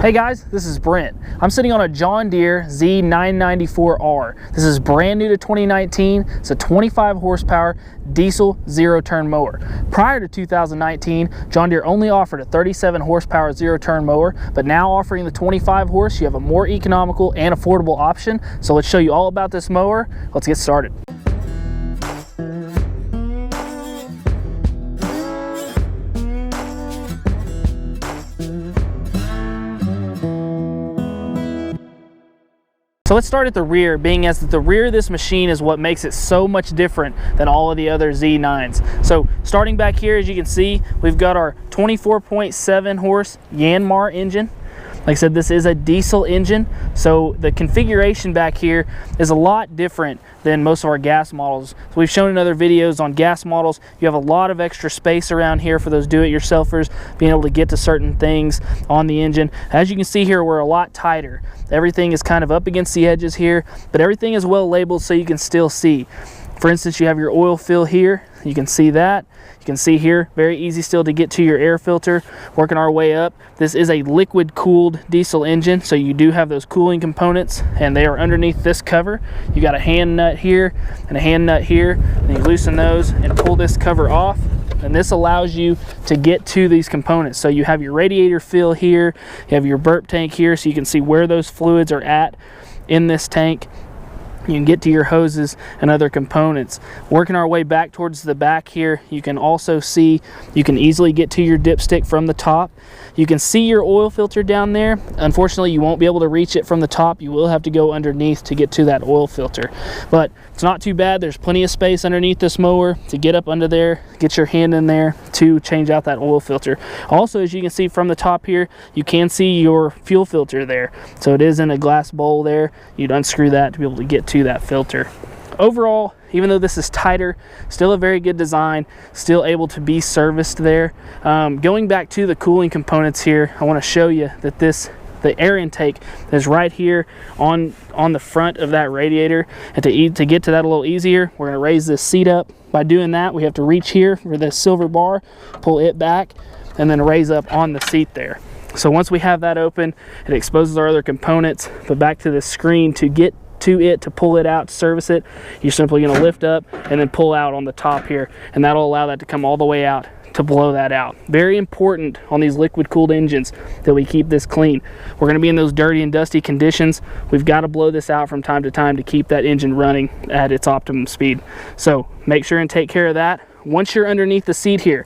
Hey guys, this is Brent. I'm sitting on a John Deere Z994R. This is brand new to 2019. It's a 25 horsepower diesel zero-turn mower. Prior to 2019, John Deere only offered a 37 horsepower zero-turn mower, but now offering the 25 horse, you have a more economical and affordable option. So let's show you all about this mower. Let's get started. So let's start at the rear, being as the rear of this machine is what makes it so much different than all of the other Z9s. So starting back here, as you can see, we've got our 24.7 horse Yanmar engine. Like I said, this is a diesel engine, so the configuration back here is a lot different than most of our gas models. So we've shown in other videos on gas models, you have a lot of extra space around here for those do-it-yourselfers, being able to get to certain things on the engine. As you can see here, we're a lot tighter. Everything is kind of up against the edges here, but everything is well labeled so you can still see. For instance, you have your oil fill here. You can see that. You can see here, very easy still to get to your air filter. Working our way up. This is a liquid cooled diesel engine, so you do have those cooling components, and they are underneath this cover. You got a hand nut here and a hand nut here, and you loosen those and pull this cover off, and this allows you to get to these components. So you have your radiator fill here, you have your burp tank here, so you can see where those fluids are at in this tank. You can get to your hoses and other components. Working our way back towards the back here, you can also see you can easily get to your dipstick from the top. You can see your oil filter down there. Unfortunately, you won't be able to reach it from the top. You will have to go underneath to get to that oil filter. But it's not too bad. There's plenty of space underneath this mower to get up under there, get your hand in there to change out that oil filter. Also, as you can see from the top here, you can see your fuel filter there. So it is in a glass bowl there. You'd unscrew that to be able to get to that filter. Overall, even though this is tighter, still a very good design, still able to be serviced there. Going back to the cooling components here, I want to show you that the air intake is right here on the front of that radiator. And to get to that a little easier, we're going to raise this seat up. By doing that, we have to reach here for this silver bar, pull it back, and then raise up on the seat there. So once we have that open, it exposes our other components. But back to the screen, to get to it, to pull it out, to service it, you're simply going to lift up and then pull out on the top here, and that'll allow that to come all the way out to blow that out. Very important on these liquid cooled engines that we keep this clean. We're going to be in those dirty and dusty conditions. We've got to blow this out from time to time to keep that engine running at its optimum speed. So make sure and take care of that. Once you're underneath the seat here,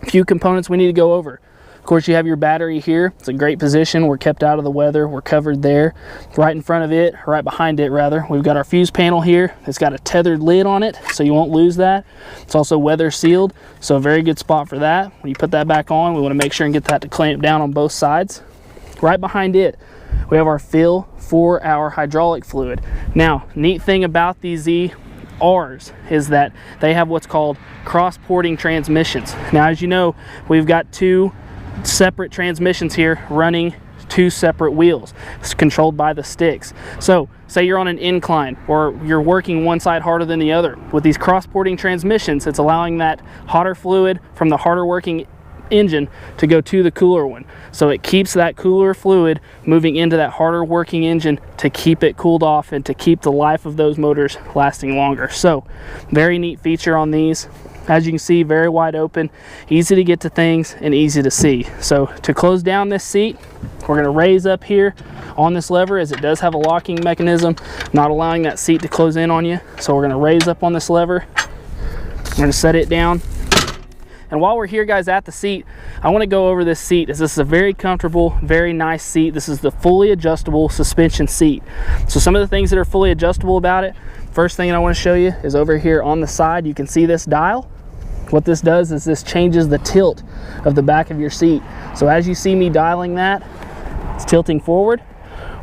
a few components we need to go over. Of course, you have your battery here. It's a great position. We're kept out of the weather. We're covered there. Right in front of it, or right behind it rather, we've got our fuse panel here. It's got a tethered lid on it, so you won't lose that. It's also weather sealed, so a very good spot for that. When you put that back on, we want to make sure and get that to clamp down on both sides. Right behind it, we have our fill for our hydraulic fluid. Now, neat thing about these Z994Rs is that they have what's called cross-porting transmissions. Now, as you know, we've got two separate transmissions here running two separate wheels. It's controlled by the sticks. So say you're on an incline or you're working one side harder than the other. With these cross-porting transmissions, it's allowing that hotter fluid from the harder working engine to go to the cooler one. So it keeps that cooler fluid moving into that harder working engine to keep it cooled off and to keep the life of those motors lasting longer. So very neat feature on these. As you can see, very wide open, easy to get to things and easy to see. So to close down this seat, we're going to raise up here on this lever, as it does have a locking mechanism, not allowing that seat to close in on you. So we're going to raise up on this lever. We're going to set it down. And while we're here, guys, at the seat, I want to go over this seat, as this is a very comfortable, very nice seat. This is the fully adjustable suspension seat. So some of the things that are fully adjustable about it, first thing I want to show you is over here on the side. You can see this dial. What this does is this changes the tilt of the back of your seat. So as you see me dialing that, it's tilting forward,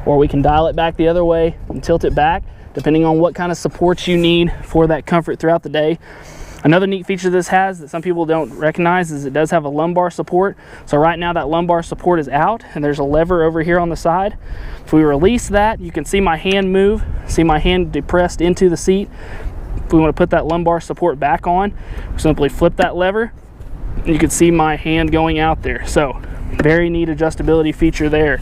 or we can dial it back the other way and tilt it back, depending on what kind of supports you need for that comfort throughout the day. Another neat feature this has that some people don't recognize is it does have a lumbar support. So right now that lumbar support is out, and there's a lever over here on the side. If we release that, you can see my hand move, see my hand depressed into the seat. If we want to put that lumbar support back on, we simply flip that lever, and you can see my hand going out there. So Very neat adjustability feature there.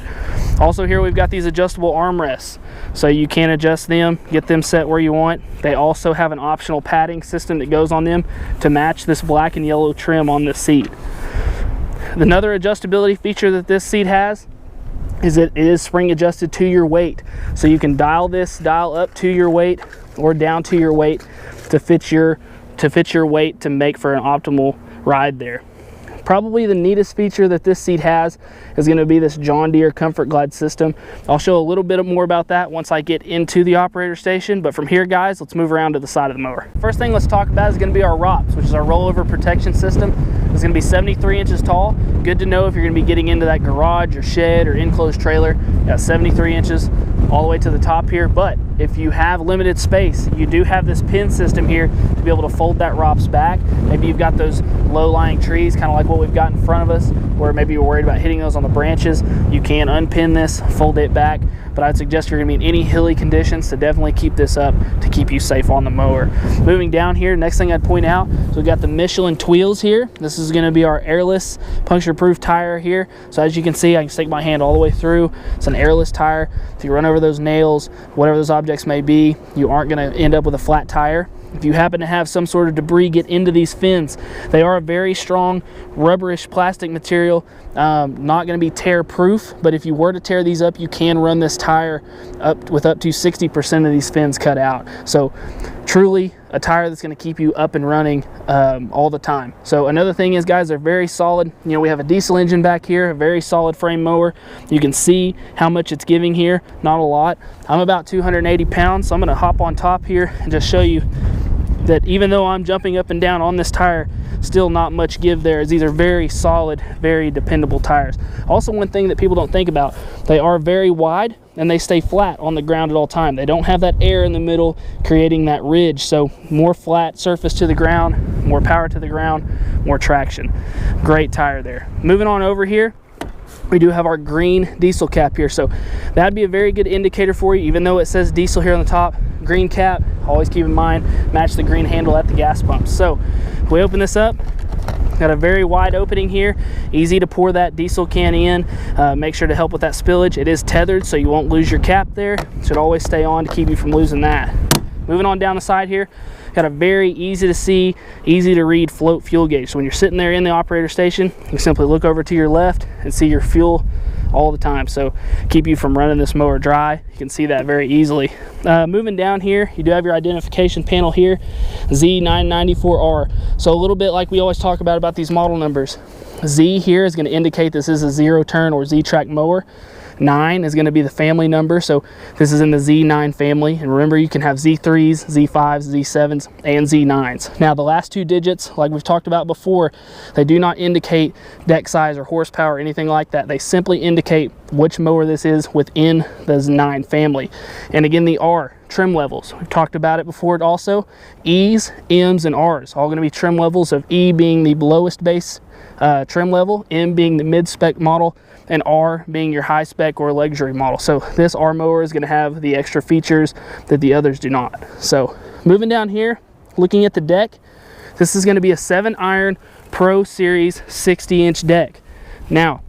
Also here we've got these adjustable armrests, so you can adjust them, get them set where you want. They also have an optional padding system that goes on them to match this black and yellow trim on this seat. Another adjustability feature that this seat has is that it is spring adjusted to your weight. So you can dial up to your weight or down to your weight to fit your weight to make for an optimal ride there. Probably the neatest feature that this seat has is going to be this John Deere Comfort Glide system. I'll show a little bit more about that once I get into the operator station, but from here guys, let's move around to the side of the mower. First thing let's talk about is going to be our ROPS, which is our rollover protection system. It's going to be 73 inches tall. Good to know if you're going to be getting into that garage or shed or enclosed trailer. Got 73 inches all the way to the top here, but if you have limited space, you do have this pin system here to be able to fold that ROPS back. Maybe you've got those low-lying trees, kind of like what we've got in front of us, where maybe you're worried about hitting those on the branches. You can unpin this, fold it back, but I'd suggest you're going to be in any hilly conditions to definitely keep this up to keep you safe on the mower. Moving down here, next thing I'd point out, so we've got the Michelin Tweels here. This is going to be our airless puncture-proof tire here. So as you can see, I can stick my hand all the way through. It's an airless tire. If you run over those nails, whatever those objects may be, you aren't going to end up with a flat tire. If you happen to have some sort of debris get into these fins, they are a very strong rubberish plastic material, not going to be tear proof, but if you were to tear these up, you can run this tire up with up to 60% of these fins cut out. So truly a tire that's going to keep you up and running all the time. So another thing is, guys, they're very solid. You know, we have a diesel engine back here, a very solid frame mower. You can see how much it's giving here, not a lot. I'm about 280 pounds, so I'm going to hop on top here and just show you that even though I'm jumping up and down on this tire, still not much give there, as these are very solid, very dependable tires. Also, one thing that people don't think about, they are very wide and they stay flat on the ground at all time. They don't have that air in the middle creating that ridge, so more flat surface to the ground, more power to the ground, more traction. Great tire there. Moving on over here, we do have our green diesel cap here, so that'd be a very good indicator for you. Even though it says diesel here on the top, green cap, always keep in mind, match the green handle at the gas pump. So if we open this up, got a very wide opening here, easy to pour that diesel can in. Make sure to help with that spillage. It is tethered, so you won't lose your cap there. Should always stay on to keep you from losing that. Moving on down the side here, got a very easy to see, easy to read float fuel gauge. So when you're sitting there in the operator station, you simply look over to your left and see your fuel all the time, so keep you from running this mower dry. You can see that very easily. Moving down here, you do have your identification panel here, Z994R. So a little bit like we always talk about these model numbers. Z here is going to indicate this is a zero turn or Ztrak mower. 9 is going to be the family number, so this is in the Z9 family. And remember, you can have Z3s, Z5s, Z7s, and Z9s. Now the last two digits, like we've talked about before, they do not indicate deck size or horsepower or anything like that. They simply indicate which mower this is within the Z9 family. And again, the R, trim levels, we've talked about it before. Also, E's, M's, and R's, all going to be trim levels, of E being the lowest base trim level, M being the mid-spec model, and R being your high spec or luxury model. So this R mower is going to have the extra features that the others do not. So moving down here, looking at the deck, this is going to be a 7-iron Pro Series 60-inch deck. Now,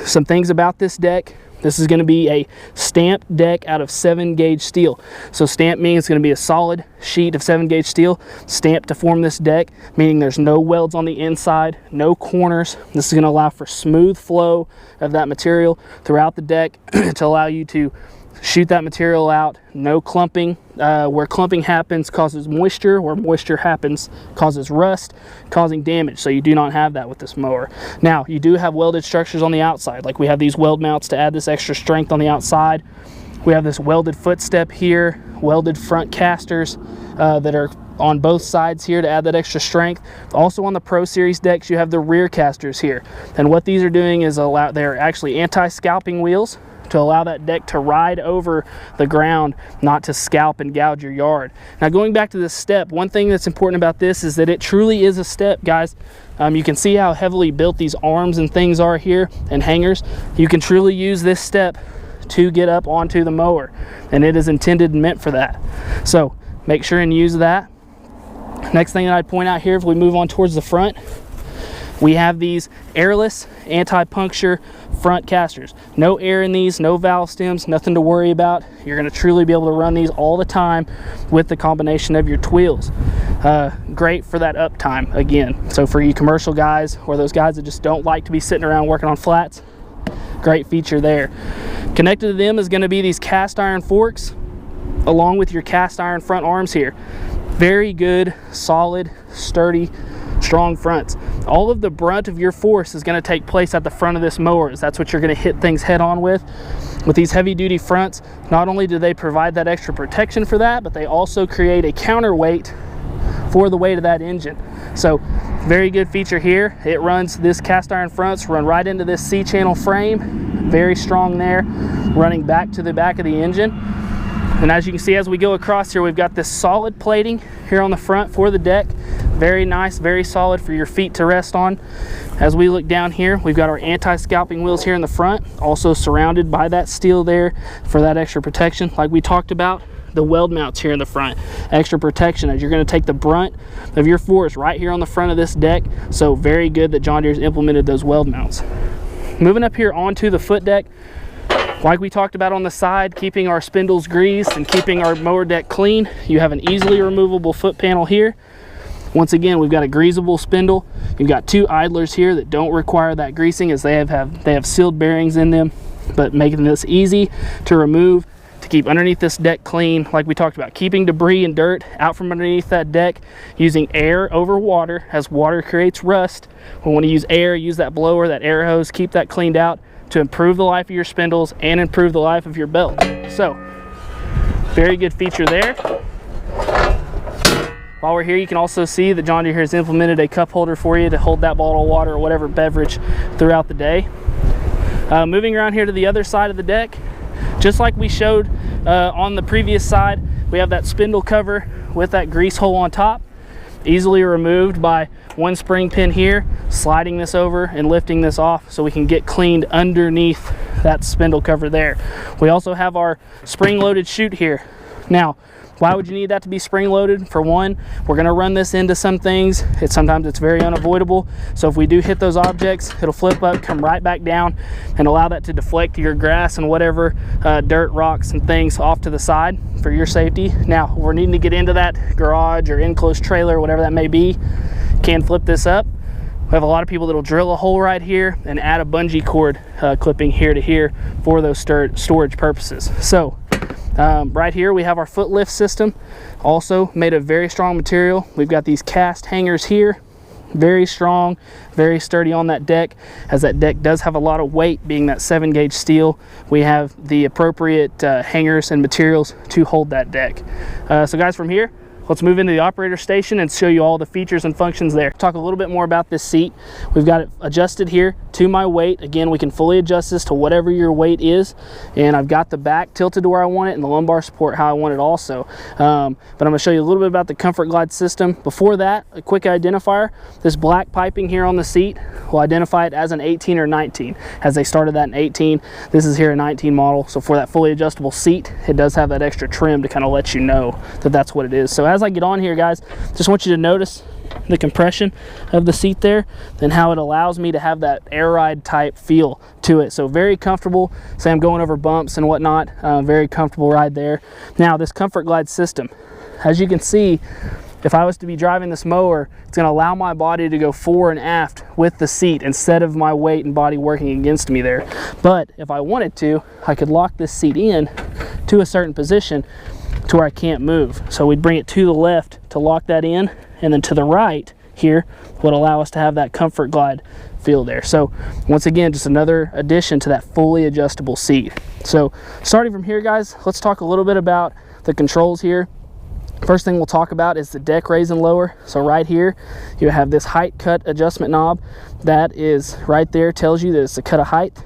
some things about this deck. This is going to be a stamped deck out of 7-gauge steel. So stamped means it's going to be a solid sheet of 7-gauge steel stamped to form this deck, meaning there's no welds on the inside, no corners. This is going to allow for smooth flow of that material throughout the deck to allow you to shoot that material out. No clumping. Where clumping happens causes moisture, where moisture happens causes rust, causing damage. So you do not have that with this mower. Now, you do have welded structures on the outside, like we have these weld mounts to add this extra strength on the outside. We have this welded footstep here, welded front casters that are on both sides here to add that extra strength. Also on the Pro Series decks, you have the rear casters here. And what these are doing is they're actually anti-scalping wheels to allow that deck to ride over the ground, not to scalp and gouge your yard. Now, going back to this step, one thing that's important about this is that it truly is a step, guys. You can see how heavily built these arms and things are here and hangers. You can truly use this step to get up onto the mower, and it is intended and meant for that. So make sure and use that. Next thing that I'd point out here, if we move on towards the front, We have these airless anti-puncture front casters. No air in these, no valve stems, nothing to worry about. You're going to truly be able to run these all the time with the combination of your Tweels. Great for that uptime again. So for you commercial guys or those guys that just don't like to be sitting around working on flats, great feature there. Connected to them is going to be these cast iron forks along with your cast iron front arms here. Very good, solid, sturdy, strong fronts. All of the brunt of your force is going to take place at the front of this mower. That's what you're going to hit things head on with. With these heavy duty fronts, not only do they provide that extra protection for that, but they also create a counterweight for the weight of that engine. So very good feature here. It runs, this cast iron fronts run right into this C-channel frame. Very strong there, running back to the back of the engine. And as you can see, as we go across here, we've got this solid plating here on the front for the deck. Very nice, very solid for your feet to rest on. As we look down here, we've got our anti-scalping wheels here in the front, also surrounded by that steel there for that extra protection. Like we talked about, the weld mounts here in the front, extra protection as you're going to take the brunt of your force right here on the front of this deck. So very good that John Deere's implemented those weld mounts. Moving up here onto the foot deck, like we talked about on the side, keeping our spindles greased and keeping our mower deck clean, you have an easily removable foot panel here. Once again, we've got a greasable spindle. You've got two idlers here that don't require that greasing, as they have sealed bearings in them, but making this easy to remove, to keep underneath this deck clean. Like we talked about, keeping debris and dirt out from underneath that deck, using air over water, as water creates rust. We want to use air, use that blower, that air hose, keep that cleaned out to improve the life of your spindles and improve the life of your belt. So very good feature there. While we're here, you can also see that John Deere has implemented a cup holder for you to hold that bottle of water or whatever beverage throughout the day. Moving around here to the other side of the deck, just like we showed on the previous side, we have that spindle cover with that grease hole on top, easily removed by one spring pin here, sliding this over and lifting this off so we can get cleaned underneath that spindle cover there. We also have our spring-loaded chute here. Now, why would you need that to be spring-loaded? For one, we're going to run this into some things. Sometimes it's very unavoidable. So if we do hit those objects, it'll flip up, come right back down, and allow that to deflect your grass and whatever dirt, rocks, and things off to the side for your safety. Now, we're needing to get into that garage or enclosed trailer, whatever that may be, can flip this up. We have a lot of people that'll drill a hole right here and add a bungee cord clipping here to here for those storage purposes. So right here we have our foot lift system, also made of very strong material. We've got these cast hangers here, very strong, very sturdy on that deck, as that deck does have a lot of weight, being that 7-gauge steel. We have the appropriate hangers and materials to hold that deck. So guys, from here, let's move into the operator station and show you all the features and functions there. Talk a little bit more about this seat. We've got it adjusted here to my weight. Again, we can fully adjust this to whatever your weight is. And I've got the back tilted to where I want it and the lumbar support how I want it also. But I'm gonna show you a little bit about the Comfort Glide system. Before that, a quick identifier. This black piping here on the seat will identify it as an 18 or 19. As they started that in 18, this is here a 19 model. So for that fully adjustable seat, it does have that extra trim to kind of let you know that that's what it is. So as I get on here, guys, just want you to notice the compression of the seat there and how it allows me to have that air ride type feel to it. So very comfortable. Say I'm going over bumps and whatnot, very comfortable ride there. Now this Comfort Glide system, as you can see, if I was to be driving this mower, it's going to allow my body to go fore and aft with the seat instead of my weight and body working against me there. But if I wanted to, I could lock this seat in to a certain position to where I can't move. So we'd bring it to the left to lock that in, and then to the right here would allow us to have that Comfort Glide feel there. So once again, just another addition to that fully adjustable seat. So starting from here, guys, let's talk a little bit about the controls here. First thing we'll talk about is the deck raise and lower. So right here you have this height cut adjustment knob that is right there, tells you that it's a cut of height.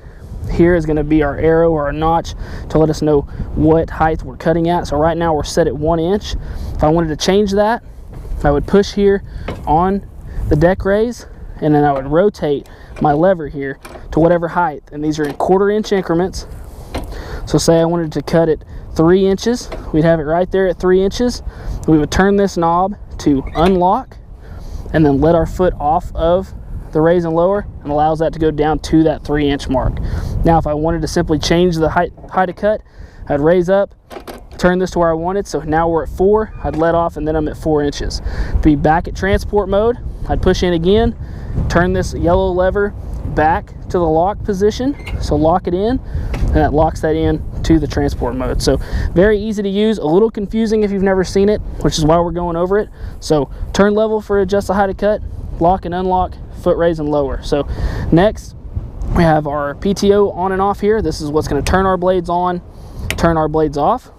Here is going to be our arrow or a notch to let us know what height we're cutting at. So right now we're set at 1 inch. If I wanted to change that, I would push here on the deck raise, and then I would rotate my lever here to whatever height. And these are in 1/4 inch increments. So say I wanted to cut it 3 inches, we'd have it right there at 3 inches. We would turn this knob to unlock and then let our foot off of the raise and lower and allows that to go down to that 3-inch mark. Now if I wanted to simply change the height of cut, I'd raise up, turn this to where I wanted, so now we're at 4, I'd let off, and then I'm at 4 inches. To be back at transport mode, I'd push in again, turn this yellow lever back to the lock position, so lock it in, and that locks that in to the transport mode. So very easy to use, a little confusing if you've never seen it, which is why we're going over it. So turn level for adjust the height of cut, lock and unlock, foot raise and lower. So next we have our PTO on and off here. This is what's going to turn our blades on, turn our blades off.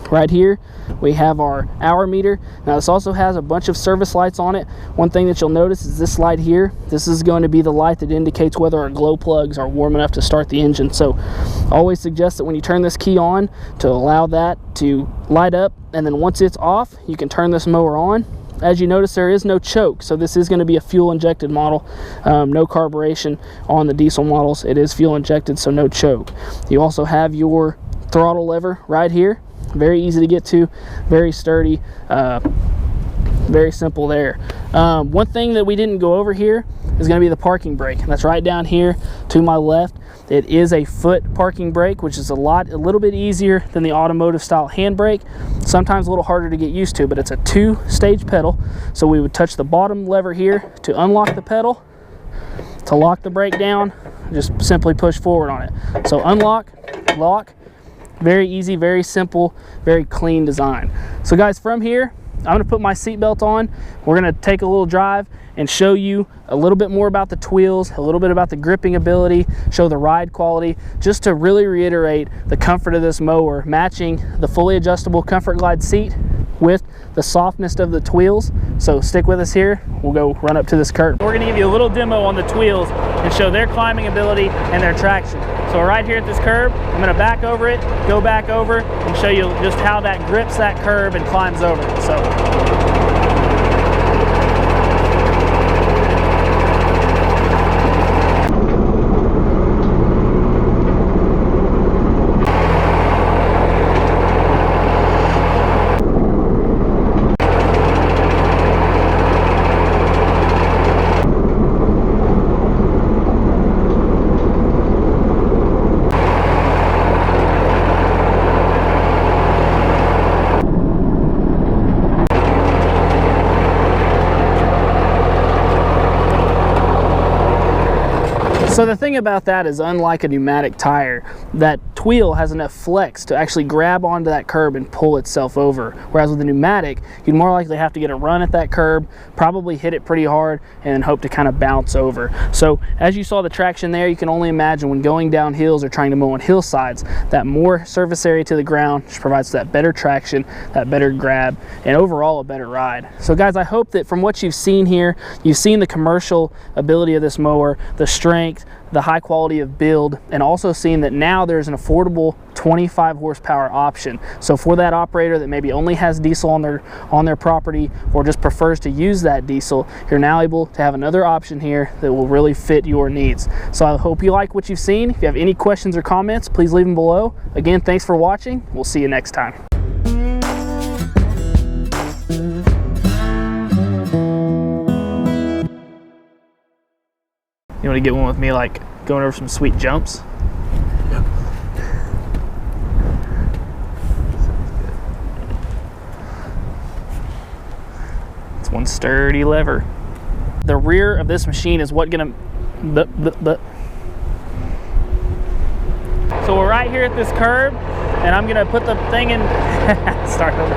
Right here we have our hour meter. Now this also has a bunch of service lights on it. One thing that you'll notice is this light here. This is going to be the light that indicates whether our glow plugs are warm enough to start the engine. So always suggest that when you turn this key on, to allow that to light up, and then once it's off, you can turn this mower on. As you notice, there is no choke, so this is going to be a fuel injected model. No carburation on the diesel models. It is fuel injected, so no choke. You also have your throttle lever right here. Very easy to get to, very sturdy, very simple there. One thing that we didn't go over here is going to be the parking brake. That's right down here to my left. It is a foot parking brake, which is a little bit easier than the automotive style handbrake. Sometimes a little harder to get used to, but it's a 2-stage pedal. So we would touch the bottom lever here to unlock the pedal. To lock the brake down, just simply push forward on it. So unlock, lock. Very easy, very simple, very clean design. So guys, from here, I'm going to put my seatbelt on. We're going to take a little drive and show you a little bit more about the Tweels, a little bit about the gripping ability, show the ride quality, just to really reiterate the comfort of this mower, matching the fully adjustable Comfort Glide seat with the softness of the Tweels. So stick with us here. We'll go run up to this curb. We're going to give you a little demo on the Tweels and show their climbing ability and their traction. So right here at this curb, I'm going to back over it, go back over, and show you just how that grips that curb and climbs over it. So So the thing about that is, unlike a pneumatic tire, that Tweel has enough flex to actually grab onto that curb and pull itself over. Whereas with a pneumatic, you'd more likely have to get a run at that curb, probably hit it pretty hard, and then hope to kind of bounce over. So as you saw the traction there, you can only imagine when going down hills or trying to mow on hillsides, that more surface area to the ground just provides that better traction, that better grab, and overall a better ride. So guys, I hope that from what you've seen here, you've seen the commercial ability of this mower, the strength, the high quality of build, and also seeing that now there's an affordable 25 horsepower option. So for that operator that maybe only has diesel on their property, or just prefers to use that diesel, you're now able to have another option here that will really fit your needs. So I hope you like what you've seen. If you have any questions or comments, please leave them below. Again, thanks for watching. We'll see you next time. You want to get one with me, like going over some sweet jumps? Yep. It's one sturdy lever. The rear of this machine is what gonna... So we're right here at this curb, and I'm gonna put the thing in... Start over.